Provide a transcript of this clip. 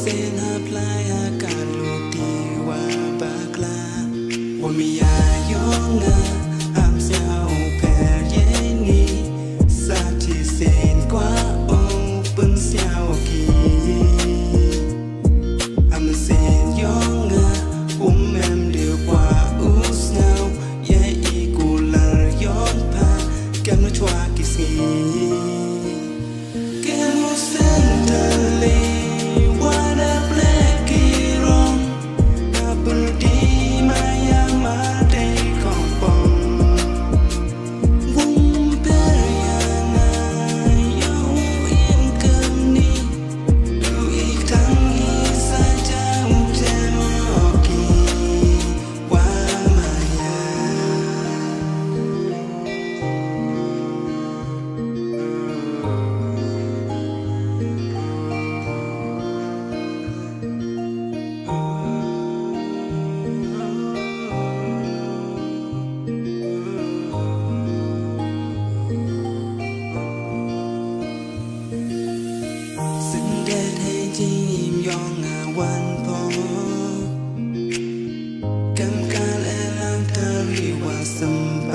Sen haplai akan luk diwa bakla Wamia yonga am sao per yeni Sati sen kwa open sao ki Am sen yonga em điều qua usnao Ye ikular yon pa kem no chwa kisi Kem usentaleวันพอกำการและล้างทารีว่าสม